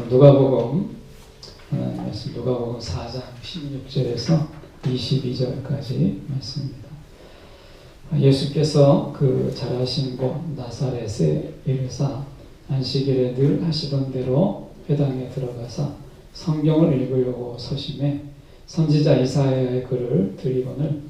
오늘 누가복음 말씀 누가복음 4장 16절에서 22절까지 말씀입니다. 예수께서 그 자라신 곳 나사렛에 이르사 안식일에 늘 하시던 대로 회당에 들어가사 성경을 읽으려고 서심해 선지자 이사야의 글을 들이거늘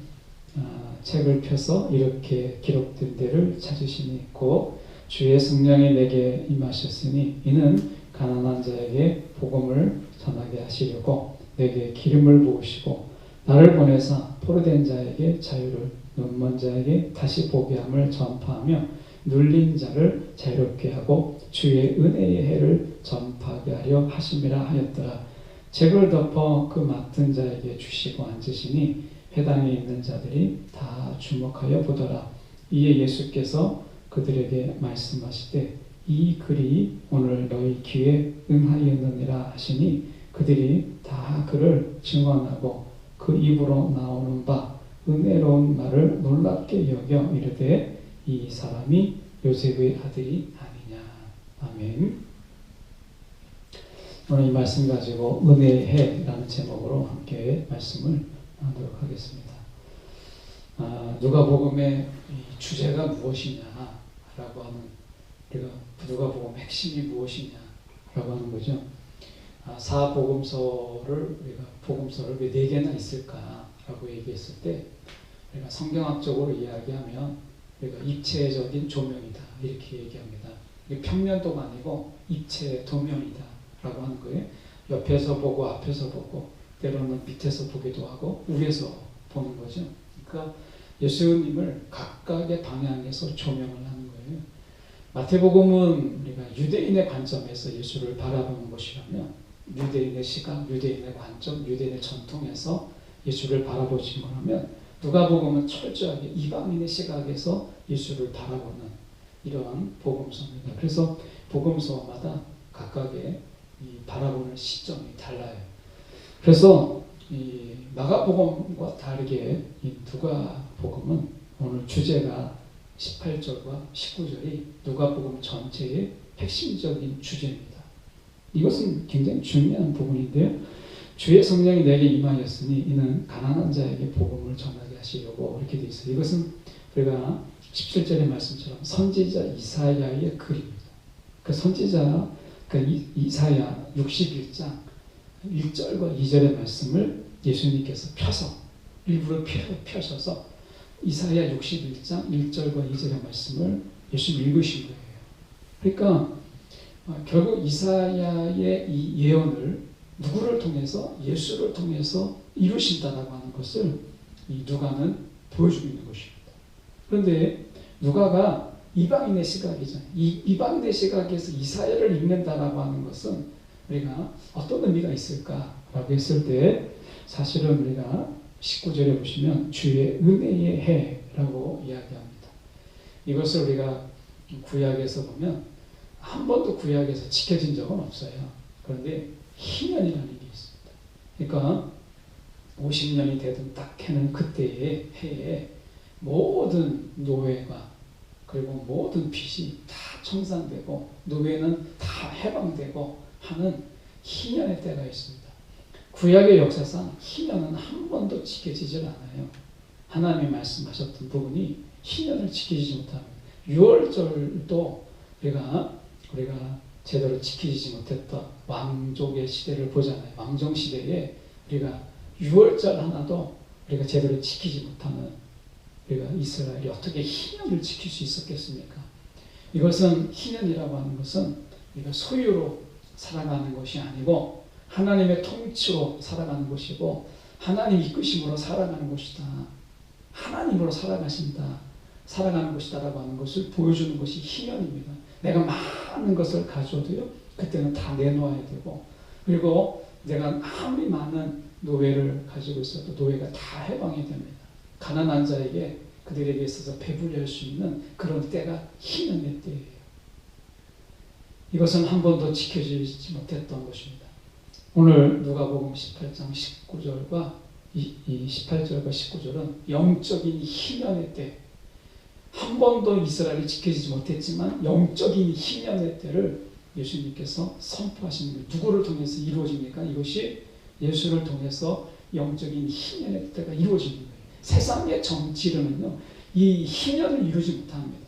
책을 펴서 이렇게 기록된 데를 찾으시니 곧 주의 성령이 내게 임하셨으니 이는 가난한 자에게 복음을 전하게 하시려고 내게 기름을 부으시고 나를 보내사 포로된 자에게 자유를 눈먼 자에게 다시 보게 함을 전파하며 눌린 자를 자유롭게 하고 주의 은혜의 해를 전파하게 하려 하심이라 하였더라. 책을 덮어 그 맡은 자에게 주시고 앉으시니 회당에 있는 자들이 다 주목하여 보더라. 이에 예수께서 그들에게 말씀하시되 이 글이 오늘 너희 귀에 응하였느니라 하시니 그들이 다 그를 증언하고 그 입으로 나오는 바 은혜로운 말을 놀랍게 여겨 이르되 이 사람이 요셉의 아들이 아니냐. 아멘. 오늘 이 말씀 가지고 은혜의 해라는 제목으로 함께 말씀을 나누도록 하겠습니다. 누가복음의 주제가 무엇이냐라고 하는 우리가 누가복음 핵심이 무엇이냐라고 하는 거죠. 사복음서를 우리가 복음서를 왜 4개나 있을까라고 얘기했을 때 우리가 성경학적으로 이야기하면 우리가 입체적인 조명이다 이렇게 얘기합니다. 이게 평면도가 아니고 입체 도면이다라고 하는 거예요. 옆에서 보고 앞에서 보고 때로는 밑에서 보기도 하고 위에서 보는 거죠. 그러니까 예수님을 각각의 방향에서 조명을 하는 거예요. 마태복음은 우리가 유대인의 관점에서 예수를 바라보는 것이라면 유대인의 시각, 유대인의 관점, 유대인의 전통에서 예수를 바라보신 거라면 누가복음은 철저하게 이방인의 시각에서 예수를 바라보는 이러한 복음서입니다. 그래서 복음서마다 각각의 이 바라보는 시점이 달라요. 그래서 이 마가복음과 다르게 이 누가복음은 오늘 주제가 18절과 19절이 누가복음 전체의 핵심적인 주제입니다. 이것은 굉장히 중요한 부분인데요. 주의 성령이 내게 임하였으니 이는 가난한 자에게 복음을 전하게 하시려고 이렇게 되어 있어요. 이것은 우리가 17절의 말씀처럼 선지자 이사야의 글입니다. 그 선지자 이사야 61장 1절과 2절의 말씀을 예수님께서 펴서 일부러 펴셔서 이사야 61장 1절과 2절의 말씀을 예수님 읽으신 거예요. 그러니까 결국 이사야의 이 예언을 누구를 통해서 예수를 통해서 이루신다라고 하는 것을 이 누가는 보여주고 있는 것입니다. 그런데 누가가 이방인의 시각이잖아요. 이 이방인의 시각에서 이사야를 읽는다라고 하는 것은 우리가 어떤 의미가 있을까라고 했을 때 사실은 우리가 19절에 보시면 주의 은혜의 해라고 이야기합니다. 이것을 우리가 구약에서 보면 한 번도 구약에서 지켜진 적은 없어요. 그런데 희년이라는 게 있습니다. 그러니까 50년이 되든 딱 해는 그때의 해에 모든 노예가 그리고 모든 빚이 다 청산되고 노예는 다 해방되고 하는 희년의 때가 있습니다. 구약의 역사상 희년은 한 번도 지켜지질 않아요. 하나님이 말씀하셨던 부분이 희년을 지키지 못합니다. 6월절도 우리가 제대로 지키지 못했던 왕족의 시대를 보잖아요. 왕정 시대에 우리가 6월절 하나도 우리가 제대로 지키지 못하는 우리가 이스라엘이 어떻게 희년을 지킬 수 있었겠습니까? 이것은 희년이라고 하는 것은 우리가 소유로 살아가는 것이 아니고 하나님의 통치로 살아가는 것이고 하나님 이끄심으로 살아가는 것이다. 하나님으로 살아가는 것이다라고 하는 것을 보여주는 것이 희년입니다. 내가 많은 것을 가져도요. 그때는 다 내놓아야 되고 그리고 내가 아무리 많은 노예를 가지고 있어도 노예가 다 해방이 됩니다. 가난한 자에게 그들에게 있어서 배불리 할 수 있는 그런 때가 희년의 때예요. 이것은 한 번도 지켜지지 못했던 것입니다. 오늘 누가복음 18장 19절과 18절과 19절은 영적인 희년의 때, 한 번도 이스라엘이 지켜지지 못했지만 영적인 희년의 때를 예수님께서 선포하시는 거예요. 누구를 통해서 이루어집니까? 이것이 예수를 통해서 영적인 희년의 때가 이루어지는 거예요. 세상의 정치론은요, 이 희년을 이루지 못합니다.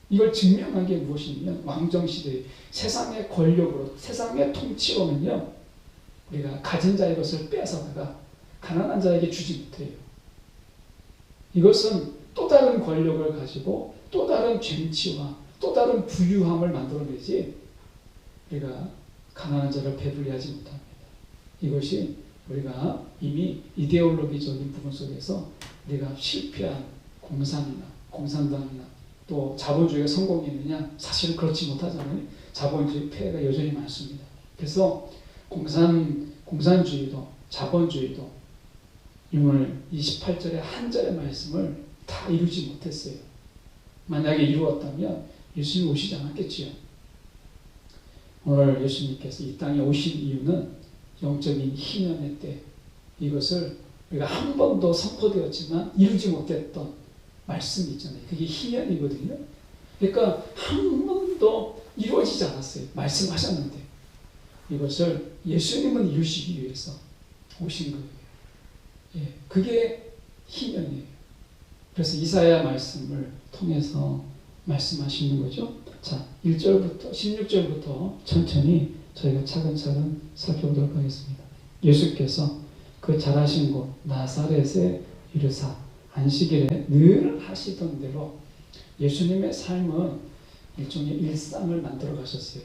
이걸 증명한 게 무엇이냐면 왕정시대의 세상의 권력으로, 세상의 통치로는요, 우리가 가진 자의 것을 빼앗아다가 가난한 자에게 주지 못해요. 이것은 또 다른 권력을 가지고 또 다른 쟁취와 또 다른 부유함을 만들어내지 우리가 가난한 자를 배불리하지 못합니다. 이것이 우리가 이미 이데올로기적인 부분 속에서 우리가 실패한 공산이나 공산당이나 또 자본주의가 성공이 있느냐? 사실은 그렇지 못하잖아요. 자본주의 폐해가 여전히 많습니다. 그래서 공산주의도 자본주의도 오늘 28절의 한 절의 말씀을 다 이루지 못했어요. 만약에 이루었다면 예수님 오시지 않았겠지요. 오늘 예수님께서 이 땅에 오신 이유는 영적인 희년의 때, 이것을 우리가 한 번도 선포되었지만 이루지 못했던 말씀이 있잖아요. 그게 희년이거든요. 그러니까 한 번도 이루어지지 않았어요. 말씀하셨는데 이것을 예수님은 이루시기 위해서 오신 거예요. 예, 그게 희년이에요. 그래서 이사야 말씀을 통해서 말씀하시는 거죠. 자, 1절부터 16절부터 천천히 저희가 차근차근 살펴보도록 하겠습니다. 예수께서 그 잘하신 곳 나사렛에 이르사 안식일에 늘 하시던 대로 예수님의 삶은 일종의 일상을 만들어 가셨어요.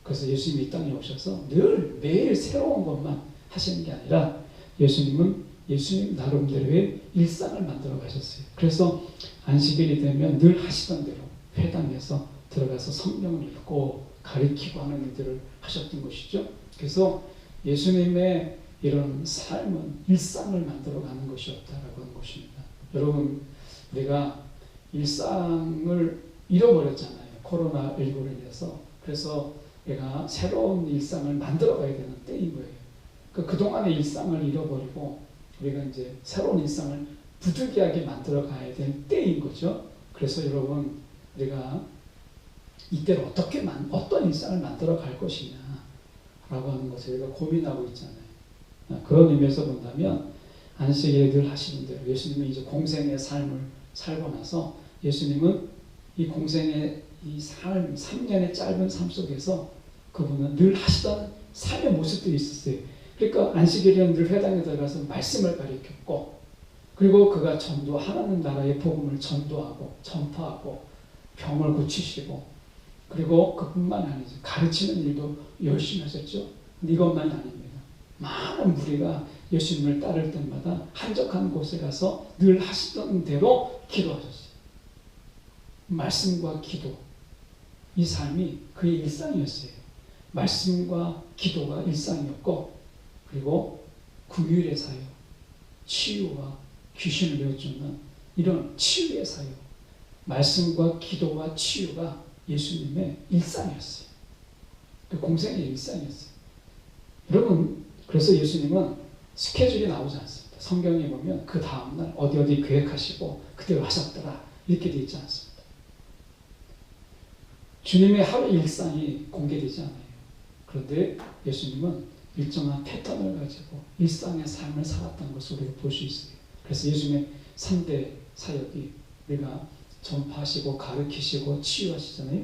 그래서 예수님이 이 땅에 오셔서 늘 매일 새로운 것만 하시는 게 아니라 예수님은 예수님 나름대로의 일상을 만들어 가셨어요. 그래서 안식일이 되면 늘 하시던 대로 회당에서 들어가서 성경을 읽고 가르치고 하는 일들을 하셨던 것이죠. 그래서 예수님의 이런 삶은 일상을 만들어가는 것이었다라고 하는 것입니다. 여러분, 우리가 일상을 잃어버렸잖아요. 코로나19로 인해서. 그래서 우리가 새로운 일상을 만들어가야 되는 때인 거예요. 그동안의 일상을 잃어버리고 우리가 이제 새로운 일상을 부득이하게 만들어가야 되는 때인 거죠. 그래서 여러분, 우리가 이때를 어떤 일상을 만들어 갈 것이냐 라고 하는 것을 우리가 고민하고 있잖아요. 그런 의미에서 본다면 안식일에 늘 하시는 대로 예수님은 이제 공생의 삶을 살고 나서 예수님은 이 공생의 이 삶, 3년의 짧은 삶 속에서 그분은 늘 하시던 삶의 모습들이 있었어요. 그러니까 안식일에는 늘 회당에 들어가서 말씀을 가르쳤고, 그리고 그가 하나님 나라의 복음을 전도하고 전파하고 병을 고치시고, 그리고 그뿐만 아니죠. 가르치는 일도 열심히 하셨죠. 근데 이것만이 아닙니다. 많은 무리가 예수님을 따를 때마다 한적한 곳에 가서 늘 하시던 대로 기도하셨어요. 말씀과 기도, 이 삶이 그의 일상이었어요. 말씀과 기도가 일상이었고, 그리고 긍휼의 사역, 치유와 귀신을 내어주는 이런 치유의 사역, 말씀과 기도와 치유가 예수님의 일상이었어요. 그 공생의 일상이었어요. 여러분, 그래서 예수님은 스케줄이 나오지 않습니다. 성경에 보면 그 다음날 어디 계획하시고 그대로 하셨더라 이렇게 되어 있지 않습니다. 주님의 하루 일상이 공개되지 않아요. 그런데 예수님은 일정한 패턴을 가지고 일상의 삶을 살았다는 것을 우리가 볼 수 있어요. 그래서 예수님의 3대 사역이 우리가 전파하시고 가르치시고 치유하시잖아요.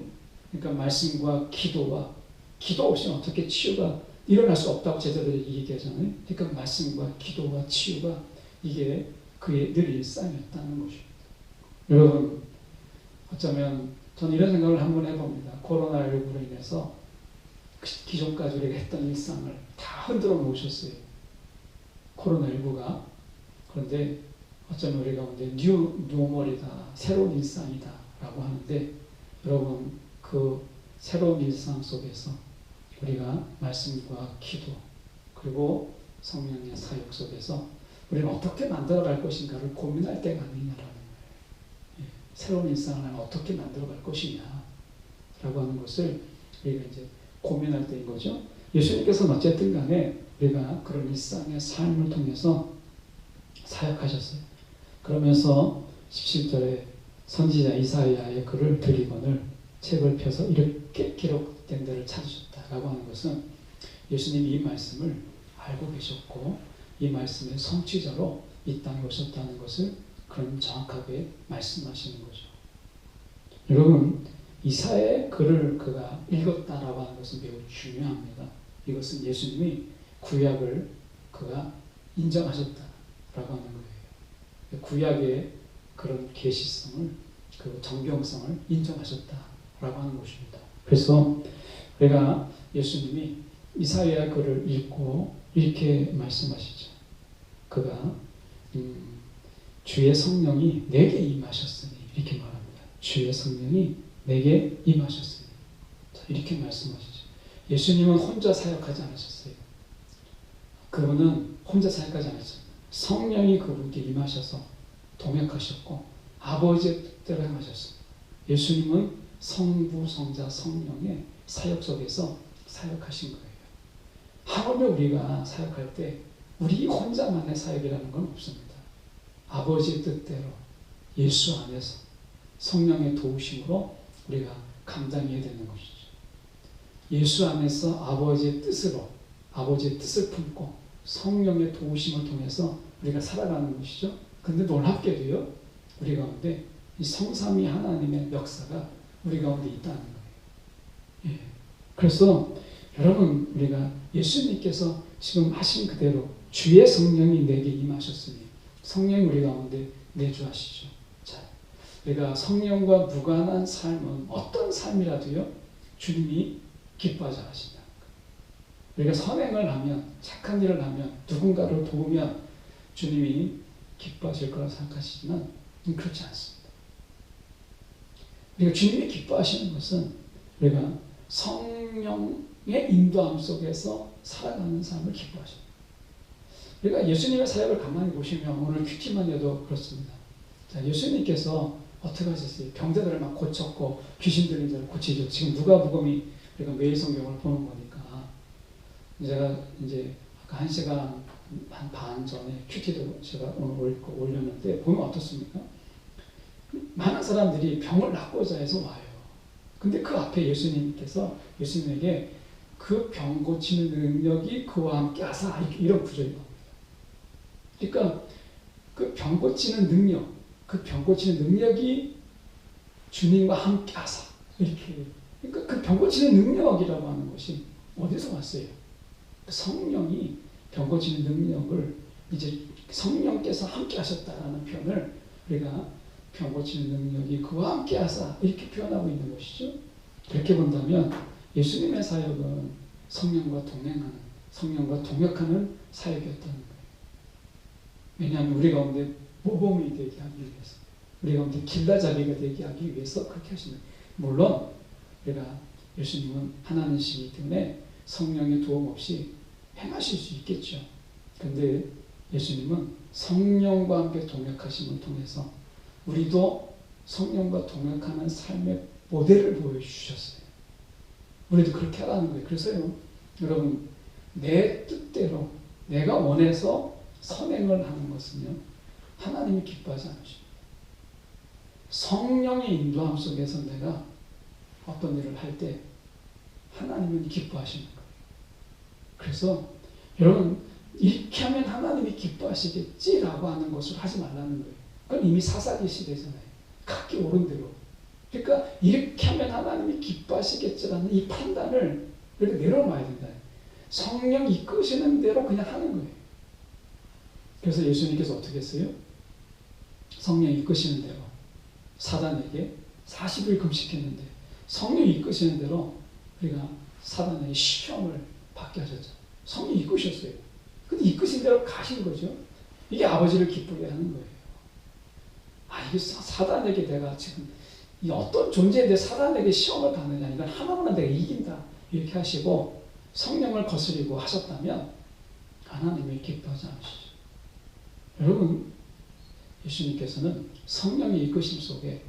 그러니까 말씀과 기도 없이는 어떻게 치유가 일어날 수 없다고 제자들이 얘기하잖아요. 그러니까 말씀과 기도와 치유가 이게 그의 늘 일상이었다는 것입니다. 여러분, 어쩌면 저는 이런 생각을 한번 해봅니다. 코로나19로 인해서 기존까지 우리가 했던 일상을 다 흔들어 놓으셨어요. 코로나19가. 그런데 어쩌면 우리 가운데 뉴 노멀이다, 새로운 일상이다 라고 하는데, 여러분, 그 새로운 일상 속에서 우리가 말씀과 기도 그리고 성령의 사역 속에서 우리는 어떻게 만들어갈 것인가를 고민할 때가 아니냐라는 거예요. 새로운 일상을 어떻게 만들어갈 것이냐 라고 하는 것을 우리가 이제 고민할 때인 거죠. 예수님께서는 어쨌든 간에 우리가 그런 일상의 삶을 통해서 사역하셨어요. 그러면서 17절에 선지자 이사야의 글을 드리거늘 책을 펴서 이렇게 기록된 대로 저를 찾으셨다라고 하는 것은 예수님이 이 말씀을 알고 계셨고 이 말씀의 성취자로 이 땅에 오셨다는 것을 그런 정확하게 말씀하시는 거죠. 여러분, 이사야의 글을 그가 읽었다라고 하는 것은 매우 중요합니다. 이것은 예수님이 구약을 그가 인정하셨다라고 하는 거예요. 구약의 그런 계시성을, 그 정경성을 인정하셨다라고 하는 것입니다. 그래서 우리가 예수님이 이사야 글을 읽고 이렇게 말씀하시죠. 그가 주의 성령이 내게 임하셨으니 이렇게 말합니다. 주의 성령이 내게 임하셨으니 자, 이렇게 말씀하시죠. 예수님은 혼자 사역하지 않으셨어요. 그분은 혼자 사역하지 않았어요. 성령이 그분께 임하셔서 동역하셨고 아버지의 뜻대로 행하셨어요. 예수님은 성부, 성자, 성령의 사역 속에서 사역하신 거예요. 하물며 우리가 사역할 때 우리 혼자만의 사역이라는 건 없습니다. 아버지의 뜻대로 예수 안에서 성령의 도우심으로 우리가 감당해야 되는 것이죠. 예수 안에서 아버지의 뜻으로 아버지의 뜻을 품고 성령의 도우심을 통해서 우리가 살아가는 것이죠. 근데 놀랍게도요, 우리 가운데 이 성삼위 하나님의 역사가 우리 가운데 있다는 거예요. 예. 그래서 여러분, 우리가 예수님께서 지금 하신 그대로 주의 성령이 내게 임하셨으니 성령이 우리 가운데 내주하시죠. 자, 우리가 성령과 무관한 삶은 어떤 삶이라도요, 주님이 기뻐하지 않으신다. 우리가 선행을 하면, 착한 일을 하면, 누군가를 도우면 주님이 기뻐하실 거라고 생각하시지만 그렇지 않습니다. 우리가 주님이 기뻐하시는 것은 우리가 성령의 인도함 속에서 살아가는 삶을 기뻐하십니다. 우리가 예수님의 사역을 가만히 보시면 오늘 큐티만 해도 그렇습니다. 자, 예수님께서 어떻게 하셨어요? 병자들을 막 고쳤고 귀신 들린 자를 고치죠. 지금 누가복음이 우리가 매일 성경을 보는 거니까 제가 이제 아까 1시간 반 전에 큐티도 제가 오늘 올렸는데 보면 어떻습니까? 많은 사람들이 병을 낫고자 해서 와요. 근데 그 앞에 예수님께서 예수님에게 그 병 고치는 능력이 그와 함께 하사 이런 구절이 나옵니다. 그러니까 그 병 고치는 능력, 그 병 고치는 능력이 주님과 함께 하사 이렇게. 그러니까 그 병 고치는 능력이라고 하는 것이 어디서 왔어요? 성령이 병 고치는 능력을 이제 성령께서 함께 하셨다라는 표현을 우리가 병 고치는 능력이 그와 함께 하사 이렇게 표현하고 있는 것이죠. 그렇게 본다면 예수님의 사역은 성령과 동행하는, 성령과 동역하는 사역이었다는 거예요. 왜냐하면 우리 가운데 모범이 되게 하기 위해서, 우리 가운데 길라잡이가 되게 하기 위해서 그렇게 하시는 거예요. 물론 우리가 예수님은 하나님이시기 때문에 성령의 도움 없이 행하실 수 있겠죠. 그런데 예수님은 성령과 함께 동역하심을 통해서 우리도 성령과 동역하는 삶의 모델을 보여주셨어요. 우리도 그렇게 하라는 거예요. 그래서요, 여러분, 내 뜻대로 내가 원해서 선행을 하는 것은요, 하나님이 기뻐하지 않으십니다. 성령의 인도함 속에서 내가 어떤 일을 할 때 하나님은 기뻐하시는 거예요. 그래서 여러분, 이렇게 하면 하나님이 기뻐하시겠지라고 하는 것을 하지 말라는 거예요. 그건 이미 사사기 시대잖아요. 각기 옳은 대로. 그러니까 이렇게 하면 하나님이 기뻐하시겠지라는 이 판단을 이렇게 내려놔야 된다. 성령 이끄시는 대로 그냥 하는 거예요. 그래서 예수님께서 어떻게 했어요? 성령 이끄시는 대로 사단에게 40일 금식했는데 성령 이끄시는 대로 우리가 사단에게 시험을 받게 하셨죠. 성령 이끄셨어요. 근데 이끄신 대로 가신 거죠. 이게 아버지를 기쁘게 하는 거예요. 이게 사단에게 내가 지금 이 어떤 존재인데 사단에게 시험을 받느냐, 이건 하나님은 내가 이긴다 이렇게 하시고 성령을 거스리고 하셨다면 하나님이 기뻐하지 않으시죠. 여러분, 예수님께서는 성령의 이끄심 속에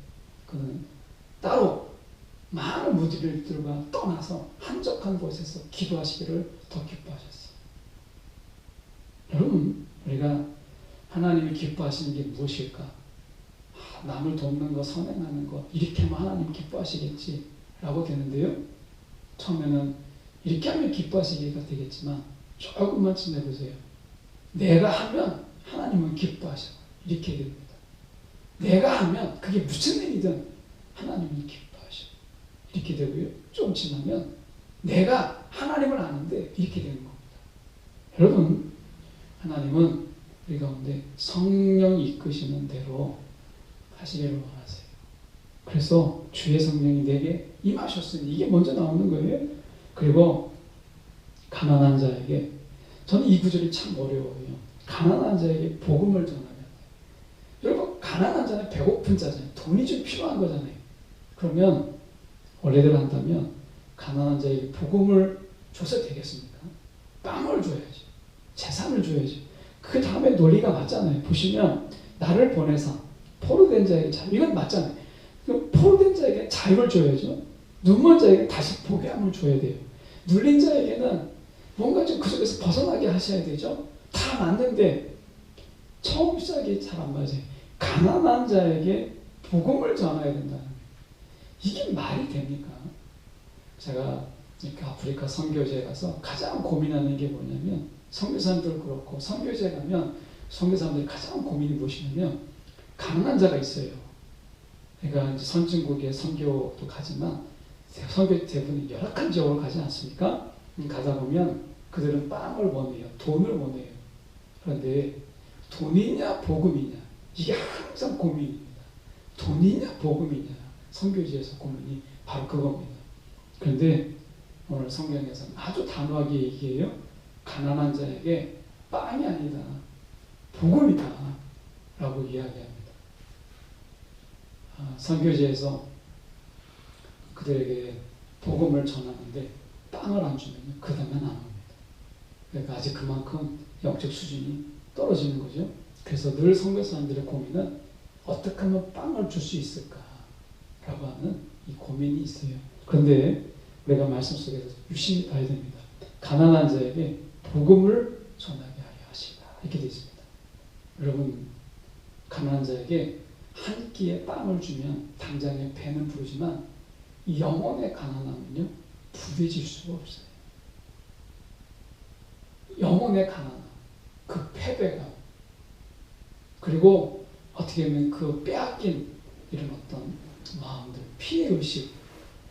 그는 따로 많은 무리들과 떠나서 한적한 곳에서 기도하시기를 더 기뻐하셨어요. 여러분, 우리가 하나님이 기뻐하시는 게 무엇일까? 남을 돕는 거, 선행하는 거, 이렇게 하면 하나님 기뻐하시겠지 라고 되는데요, 처음에는 이렇게 하면 기뻐하시기가 되겠지만 조금만 지내보세요. 내가 하면 하나님은 기뻐하셔. 이렇게 됩니다. 내가 하면 그게 무슨 일이든 하나님은 기뻐하셔. 이렇게 되고요. 좀 지나면 내가 하나님을 아는데 이렇게 되는 겁니다. 여러분, 하나님은 우리 가운데 성령이 이끄시는 대로 하시기를 원하세요. 그래서 주의 성령이 내게 임하셨으니 이게 먼저 나오는 거예요. 그리고 가난한 자에게, 저는 이 구절이 참 어려워요. 가난한 자에게 복음을 전하면, 여러분 가난한 자는 배고픈 자잖아요. 돈이 좀 필요한 거잖아요. 그러면 원래대로 한다면 가난한 자에게 복음을 줘서 되겠습니까? 빵을 줘야지, 재산을 줘야지. 그 다음에 논리가 맞잖아요. 보시면 나를 보내사 포로된 자에게 자유, 이건 맞잖아요. 포로된 자에게 자유를 줘야죠. 눈먼 자에게 다시 보게 함을 줘야 돼요. 눌린 자에게는 뭔가 좀 그 속에서 벗어나게 하셔야 되죠. 다 맞는데 처음 시작이 잘 안 맞아요. 가난한 자에게 복음을 전해야 된다는 거예요. 이게 말이 됩니까? 제가 아프리카 선교지에 가서 가장 고민하는 게 뭐냐면, 선교사님들 그렇고 선교지에 가면 선교사님들이 가장 고민이 무엇이냐면 가난한 자가 있어요. 그러니까 이제 선진국에 선교도 가지만 선교 대부분 열악한 지역으로 가지 않습니까? 가다 보면 그들은 빵을 원해요. 돈을 원해요. 그런데 돈이냐 복음이냐, 이게 항상 고민입니다. 돈이냐 복음이냐, 선교지에서 고민이 바로 그겁니다. 그런데 오늘 성경에서는 아주 단호하게 얘기해요. 가난한 자에게 빵이 아니다, 복음이다 라고 이야기합니다. 선교지에서 그들에게 복음을 전하는데 빵을 안 주면 그 다음엔 안 옵니다. 그러니까 아직 그만큼 영적 수준이 떨어지는 거죠. 그래서 늘 선교사님들의 고민은 어떻게 하면 빵을 줄 수 있을까 라고 하는 이 고민이 있어요. 그런데 우리가 말씀 속에서 유심히 봐야 됩니다. 가난한 자에게 복음을 전하게 하려 하시라, 이렇게 되어 있습니다. 여러분, 가난한 자에게 한 끼의 빵을 주면 당장에 배는 부르지만 영혼의 가난함은요, 부대질 수가 없어요. 영혼의 가난함, 그 패배감, 그리고 어떻게 보면 그 빼앗긴 이런 어떤 마음들, 피해의식,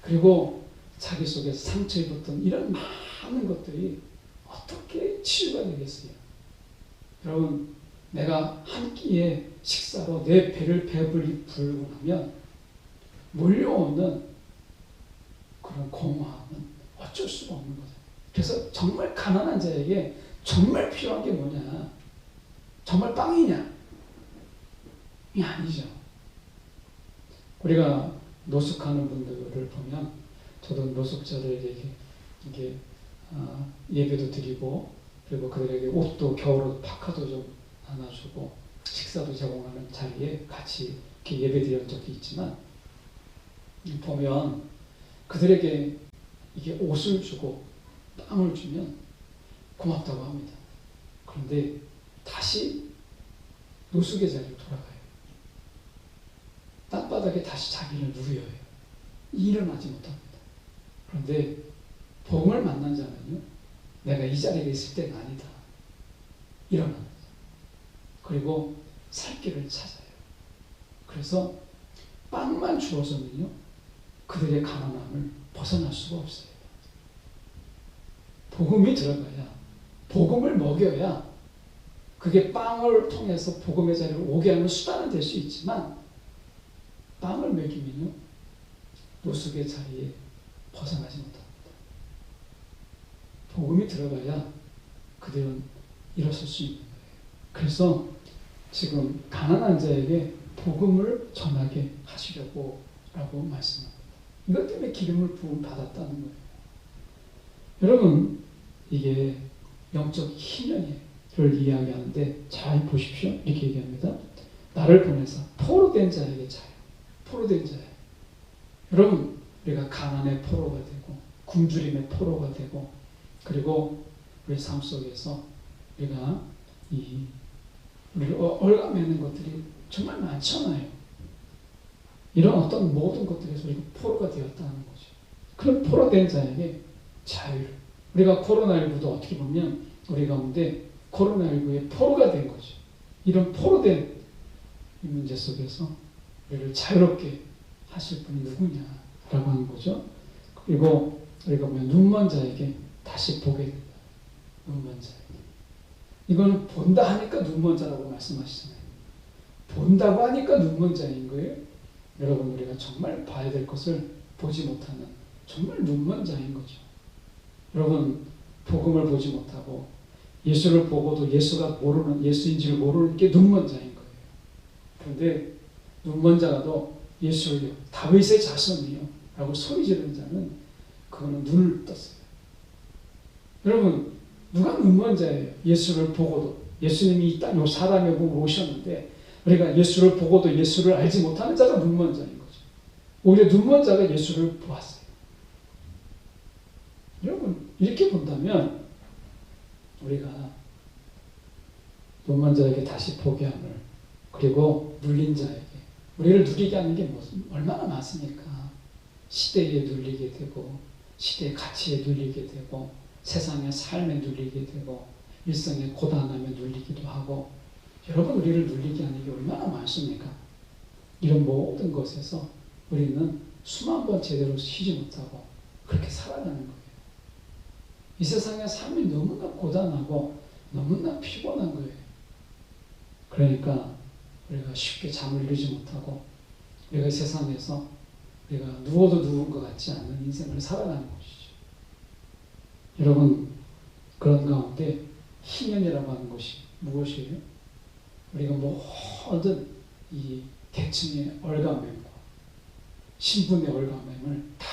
그리고 자기 속에서 상처 입었던 이런 많은 것들이 어떻게 치유가 되겠어요? 여러분, 내가 한 끼의 식사로 내 배를 배불리고 나면 몰려오는 그런 공허함은 어쩔 수가 없는 거죠. 그래서 정말 가난한 자에게 정말 필요한 게 뭐냐? 정말 빵이냐? 이 아니죠. 우리가 노숙하는 분들을 보면, 저도 노숙자들에게 이게 예배도 드리고, 그리고 그들에게 옷도, 겨울옷 파카도 좀 나눠주고 식사도 제공하는 자리에 같이 이렇게 예배 드린 적도 있지만, 보면 그들에게 이게 옷을 주고 빵을 주면 고맙다고 합니다. 그런데 다시 노숙의 자리로 돌아가요. 땅바닥에 다시 자기를 누려요. 일어나지 못합니다. 그런데 복음을 만난 자는요, 내가 이 자리에 있을 때가 아니다, 일어납니다. 그리고 살 길을 찾아요. 그래서 빵만 주어서는요, 그들의 가난함을 벗어날 수가 없어요. 복음이 들어가야, 복음을 먹여야 그게 빵을 통해서 복음의 자리로 오게 하는 수단은 될 수 있지만, 빵을 먹이면요, 노숙의 자리에 벗어나지 못합니다. 복음이 들어가야 그들은 일어설 수 있는 거예요. 그래서 지금 가난한 자에게 복음을 전하게 하시려고 라고 말씀합니다. 이것 때문에 기름을 부음 받았다는 거예요. 여러분, 이게 영적 희년을 이야기하는데 잘 보십시오. 이렇게 얘기합니다. 나를 보내서 포로된 자에게 자유. 포로된 자예요. 여러분, 우리가 가난의 포로가 되고 굶주림의 포로가 되고, 그리고 우리 삶 속에서 우리가 우리를 얽어매는 것들이 정말 많잖아요. 이런 어떤 모든 것들에서 우리가 포로가 되었다는 거죠. 그런 포로된 자에게 자유. 우리가 코로나19도 어떻게 보면 우리 가운데 코로나19의 포로가 된 거죠. 이런 포로된 이 문제 속에서 우리를 자유롭게 하실 분이 누구냐라고 하는 거죠. 그리고 우리가 보면 눈먼 자에게 다시 보게 된다. 눈먼 자에게. 이거는 본다 하니까 눈먼 자라고 말씀하시잖아요. 본다고 하니까 눈먼 자인 거예요. 여러분, 우리가 정말 봐야 될 것을 보지 못하는 정말 눈먼 자인 거죠. 여러분, 복음을 보지 못하고 예수를 보고도 예수가 모르는, 예수인지를 모르는 게 눈먼 자인 거예요. 그런데 눈먼 자라도 예수를요, 다윗의 자손이요 라고 소리 지르는 자는 그거는 눈을 떴어요. 여러분, 누가 눈먼 자예요? 예수를 보고도. 예수님이 이 땅에 사람의 몸으로 오셨는데 우리가 예수를 보고도 예수를 알지 못하는 자가 눈먼 자인 거죠. 오히려 눈먼 자가 예수를 보았어요. 여러분, 이렇게 본다면 우리가 눈먼 자에게 다시 보게 함을, 그리고 눌린 자에게 우리를 누리게 하는 게 얼마나 많습니까? 시대에 눌리게 되고, 시대의 가치에 눌리게 되고, 세상의 삶에 눌리게 되고, 일상의 고단함에 눌리기도 하고, 여러분, 우리를 눌리게 하는 게 얼마나 많습니까? 이런 모든 것에서 우리는 숨 한 번 제대로 쉬지 못하고 그렇게 살아가는 거예요. 이 세상의 삶이 너무나 고단하고 너무나 피곤한 거예요. 그러니까 우리가 쉽게 잠을 이루지 못하고 우리가 이 세상에서 우리가 누워도 누운 것 같지 않은 인생을 살아가는 것이죠. 여러분, 그런 가운데 희년이라고 하는 것이 무엇이에요? 우리가 모든 이 계층의 얼감맹과 신분의 얼감맹을 다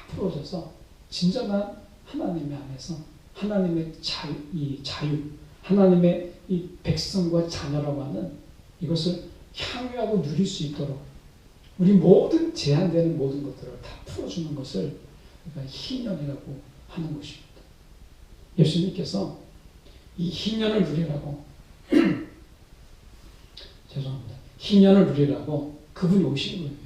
풀어줘서 진정한 하나님의 안에서 하나님의 자유, 하나님의 이 백성과 자녀라고 하는 이것을 향유하고 누릴 수 있도록 우리 모든 제한되는 모든 것들을 다 풀어주는 것을 우리가 희년이라고 하는 것입니다. 예수님께서 이 희년을 누리라고 죄송합니다. 희년을 누리라고 그분이 오신 거예요.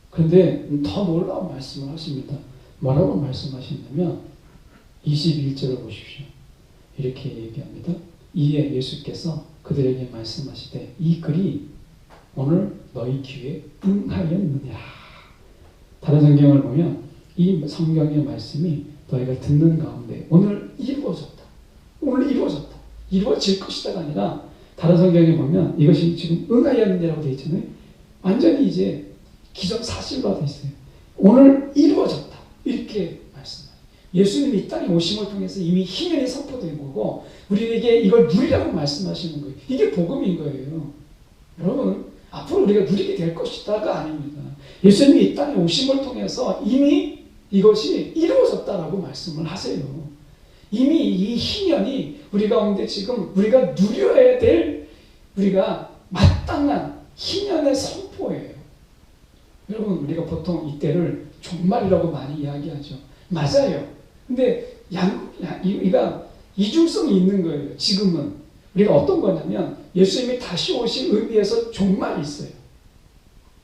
그런데 더 놀라운 말씀을 하십니다. 뭐라고 말씀하시냐면 21절을 보십시오. 이렇게 얘기합니다. 이에 예수께서 그들에게 말씀하시되 이 글이 오늘 너희 귀에 응하였느냐. 다른 성경을 보면 이 성경의 말씀이 너희가 듣는 가운데 오늘 이루어졌다. 오늘 이루어졌다. 이루어질 것이다가 아니라 다른 성경에 보면 이것이 지금 응하였느냐라고 되어 있잖아요. 완전히 이제 기정사실로 되어 있어요. 오늘 이루어졌다. 이렇게 말씀해요. 예수님이 이 땅에 오심을 통해서 이미 희년이 선포된 거고 우리에게 이걸 누리라고 말씀하시는 거예요. 이게 복음인 거예요. 여러분, 앞으로 우리가 누리게 될 것이다가 아닙니다. 예수님이 이 땅에 오심을 통해서 이미 이것이 이루어졌다라고 말씀을 하세요. 이미 이 희년이 우리 가운데 지금 우리가 누려야 될 우리가 마땅한 희년의 선포예요. 여러분, 우리가 보통 이때를 종말이라고 많이 이야기하죠. 맞아요. 근데 이가 이중성이 있는 거예요. 지금은 우리가 어떤 거냐면 예수님이 다시 오실 의미에서 종말이 있어요.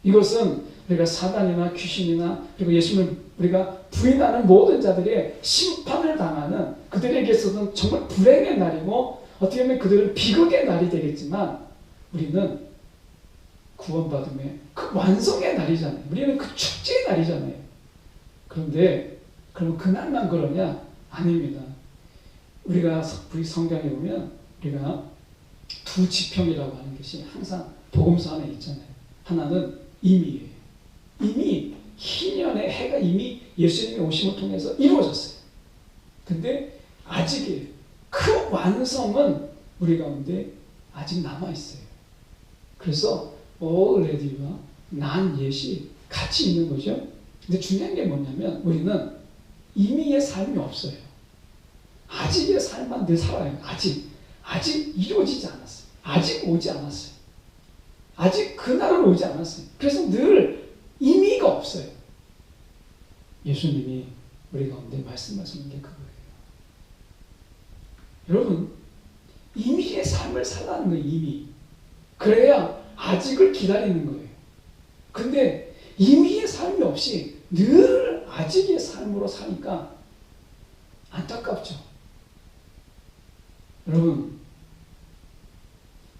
이것은 우리가 사단이나 귀신이나 그리고 예수님을 우리가 부인하는 모든 자들의 심판을 당하는 그들에게서는 정말 불행의 날이고 어떻게 보면 그들은 비극의 날이 되겠지만 우리는 구원받음의 그 완성의 날이잖아요. 우리는 그 축제의 날이잖아요. 그런데 그럼 그날만 그러냐? 아닙니다. 우리가 우리 성경에 보면 우리가 두 지평이라고 하는 것이 항상 복음서 안에 있잖아요. 하나는 이미예요. 이미 희년의 해가 이미 예수님의 오심을 통해서 이루어졌어요. 근데 아직이에요. 그 완성은 우리 가운데 아직 남아있어요. 그래서 all ready와 non yet이 같이 있는 거죠. 근데 중요한 게 뭐냐면 우리는 이미의 삶이 없어요. 아직의 삶만 늘 살아요. 아직 이루어지지 않았어요. 아직 오지 않았어요. 아직 그날은 오지 않았어요. 그래서 늘 의미가 없어요. 예수님이 우리 가운데 말씀하시는 게 그거예요. 여러분, 이미의 삶을 살라는 거예요. 이미. 그래야 아직을 기다리는 거예요. 근데 이미의 삶이 없이 늘 아직의 삶으로 사니까 안타깝죠. 여러분,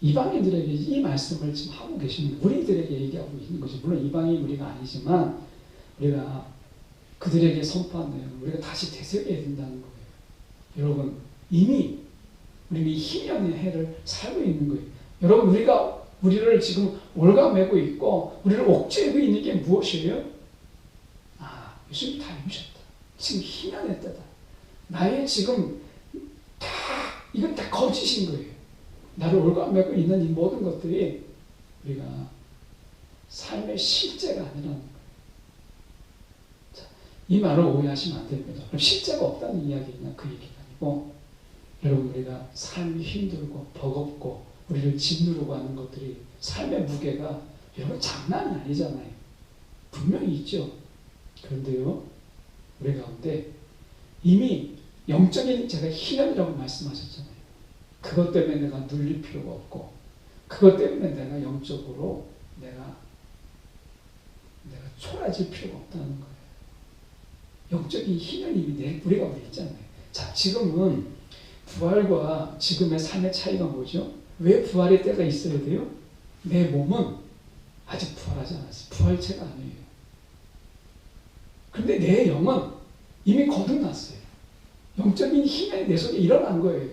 이방인들에게 이 말씀을 지금 하고 계시는 우리들에게 얘기하고 있는 거죠. 물론 이방인 우리가 아니지만 우리가 그들에게 선포한 내용 우리가 다시 되새겨야 된다는 거예요. 여러분, 이미 우리는 희년의 해를 살고 있는 거예요. 여러분, 우리를 지금 올가매고 있고 우리를 옥죄고 있는 게 무엇이에요? 예수님 다 이루셨다. 지금 희년의 때다. 나의 지금 이건 다 거짓인 거예요. 나를 올가매고 있는 이 모든 것들이 우리가 삶의 실제가 아니라는 거예요. 자, 이 말을 오해하시면 안 됩니다. 그럼 실제가 없다는 이야기냐? 그 얘기가 아니고, 여러분, 우리가 삶이 힘들고 버겁고 우리를 짓누르고 하는 것들이 삶의 무게가 여러분 장난이 아니잖아요. 분명히 있죠. 그런데요, 우리 가운데 이미 영적인 제가 희년이라고 말씀하셨잖아요. 그것 때문에 내가 눌릴 필요가 없고, 그것 때문에 내가 영적으로 내가 초라해질 필요가 없다는 거예요. 영적인 희년이 이미 우리 가운데 있잖아요. 자, 지금은 부활과 지금의 삶의 차이가 뭐죠? 왜 부활의 때가 있어야 돼요? 내 몸은 아직 부활하지 않았어요. 부활체가 아니에요. 근데 내 영은 이미 거듭났어요. 영적인 희년이 내 속에 일어난 거예요.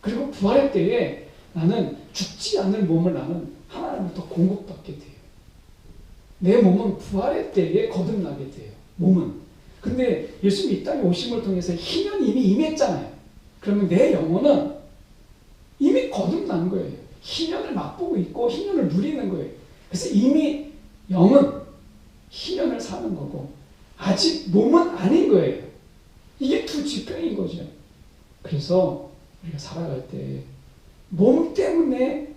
그리고 부활의 때에 나는 죽지 않는 몸을 나는 하나님부터 공급받게 돼요. 내 몸은 부활의 때에 거듭나게 돼요. 몸은. 근데 예수님이 이 땅에 오심을 통해서 희년이 이미 임했잖아요. 그러면 내 영혼은 이미 거듭난 거예요. 희년을 맛보고 있고 희년을 누리는 거예요. 그래서 이미 영은 희년을 사는 거고 아직 몸은 아닌 거예요. 이게 두 지평인 거죠. 그래서 우리가 살아갈 때 몸 때문에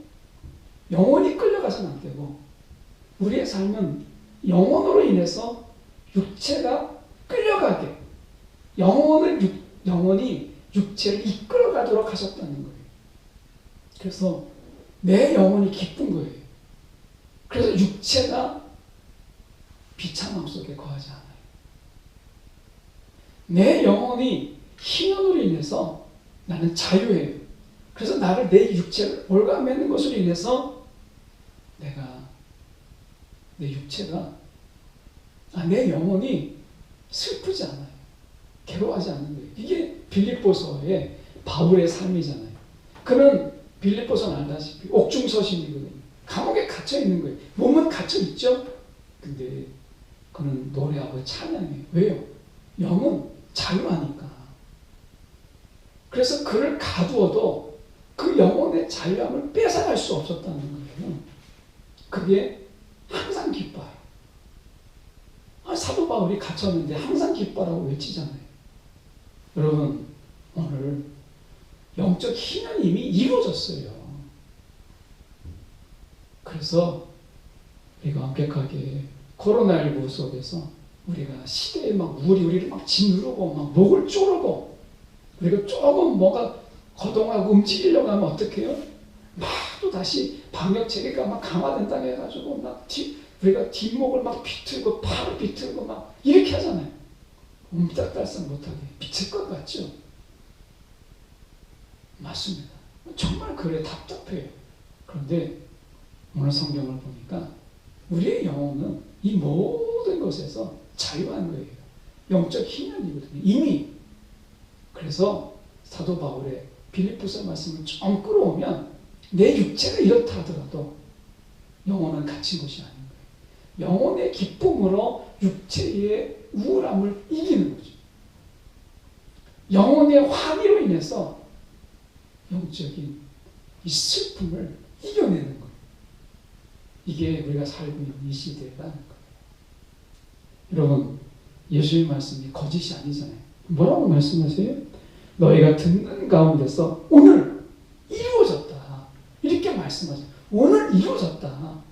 영혼이 끌려가서는 안 되고, 우리의 삶은 영혼으로 인해서 육체가 끌려가게, 영혼이 육체를 이끌어가도록 하셨다는 거예요. 그래서 내 영혼이 기쁜 거예요. 그래서 육체가 비참함 속에 거하지 않아요. 내 영혼이 희년으로 인해서 나는 자유해요. 그래서 나를 내 육체를 올가매는 것으로 인해서 내 영혼이 슬프지 않아요. 괴로워하지 않는 거예요. 이게 빌립보서의 바울의 삶이잖아요. 그는 빌립보서는 알다시피 옥중서신이거든요. 감옥에 갇혀 있는 거예요. 몸은 갇혀 있죠. 근데 그는 노래하고 찬양해요. 왜요? 영은 자유하니까. 그래서 그를 가두어도 그 영혼의 자유함을 뺏어갈 수 없었다는 거예요. 그게 항상 기뻐요. 사도 바울이 갇혔는데 항상 기뻐라고 외치잖아요. 여러분, 오늘 영적 희년이 이미 이루어졌어요. 그래서 우리가 완벽하게 코로나19 속에서 우리가 시대에 막 우리를 막 짓누르고 막 목을 조르고, 우리가 조금 뭐가 거동하고 움직이려고 하면 어떻게 해요? 막 또 다시 방역 체계가 막 강화된다고 해가지고 막 우리가 뒷목을 막 비틀고 팔을 비틀고 막 이렇게 하잖아요. 옴짝달싹 못하게 미칠 것 같죠? 맞습니다. 정말 그래 답답해요. 그런데 오늘 성경을 보니까 우리의 영혼은 이 모든 것에서 자유한 거예요. 영적 희년이거든요. 이미. 그래서 사도 바울의 빌립보서 말씀을 좀 끌어오면 내 육체가 이렇다 하더라도 영혼은 갇힌 것이 아닌 거예요. 영혼의 기쁨으로 육체의 우울함을 이기는 거죠. 영혼의 환희로 인해서 영적인 이 슬픔을 이겨내는 거예요. 이게 우리가 살고 있는 이 시대라는 거예요. 여러분, 예수의 말씀이 거짓이 아니잖아요. 뭐라고 말씀하세요? 너희가 듣는 가운데서 오늘 이루어졌다. 이렇게 말씀하세요. 오늘 이루어졌다.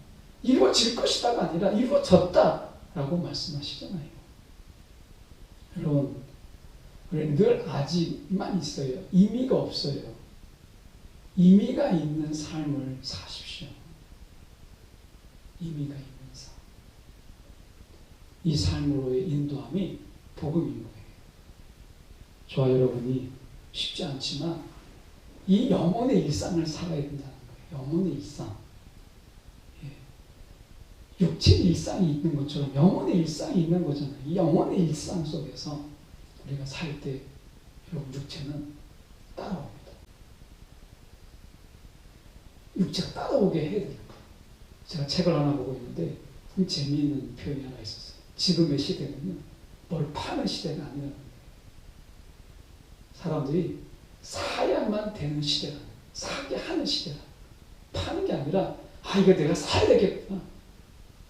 이루어질 것이다가 아니라 이루어졌다. 라고 말씀하시잖아요. 여러분, 우리는 늘 아직만 있어요. 의미가 없어요. 의미가 있는 삶을 사십시오. 의미가 있는 삶. 이 삶으로의 인도함이 복음인 거예요. 저와 여러분이 쉽지 않지만 이 영혼의 일상을 살아야 된다는 거예요. 영혼의 일상. 육체의 일상이 있는 것처럼 영혼의 일상이 있는 거잖아요. 이 영혼의 일상 속에서 우리가 살 때 여러분 육체는 따라옵니다. 육체가 따라오게 해야 돼요. 제가 책을 하나 보고 있는데 재미있는 표현이 하나 있었어요. 지금의 시대는요, 뭘 파는 시대가 아니라는 거예요. 사람들이 사야만 되는 시대라, 사게 하는 시대라. 파는 게 아니라 이거 내가 사야 되겠구나.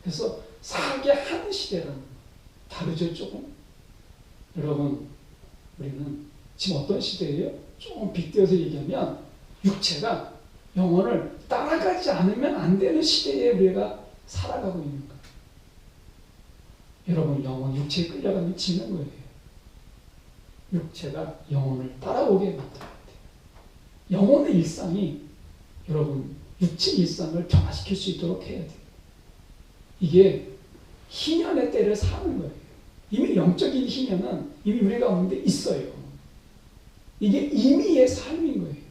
그래서 사게 하는 시대라는 거예요. 다르죠, 조금? 여러분, 우리는 지금 어떤 시대예요? 조금 빗대어서 얘기하면 육체가 영혼을 따라가지 않으면 안 되는 시대에 우리가 살아가고 있는 거예요. 여러분, 영혼 육체에 끌려가면 지는 거예요. 육체가 영혼을 따라오게 만들어야 돼요. 영혼의 일상이 여러분 육체 일상을 변화시킬 수 있도록 해야 돼요. 이게 희년의 때를 사는 거예요. 이미 영적인 희년은 이미 우리 가운데 있어요. 이게 임의의 삶인 거예요.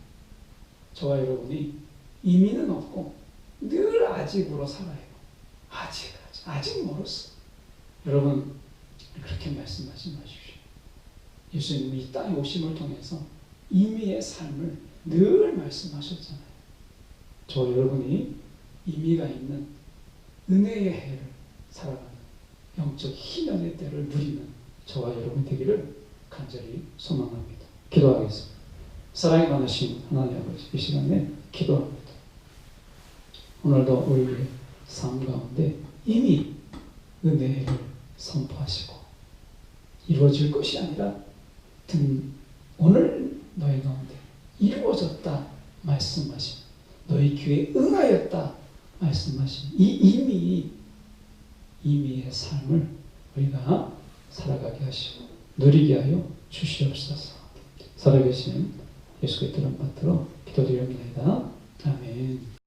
저와 여러분이 임의는 없고 늘 아직으로 살아요. 아직 멀었어. 여러분, 그렇게 말씀하지 마십시오. 예수님이 이 땅에 오심을 통해서 임의의 삶을 늘 말씀하셨잖아요. 저 여러분이 임의가 있는 은혜의 해를 살아가는 영적 희년의 때를 누리는 저와 여러분 되기를 간절히 소망합니다. 기도하겠습니다. 사랑이 많으신 하나님 아버지, 이 시간에 기도합니다. 오늘도 우리의 삶 가운데 이미 은혜를 선포하시고 이루어질 것이 아니라 오늘 너희 가운데 이루어졌다 말씀하신, 너희 귀에 응하였다 말씀하신 이 임의의 삶을 우리가 살아가게 하시고 누리게 하여 주시옵소서. 살아계신 예수 그리스도 이름 받들어 기도드립니다. 아멘.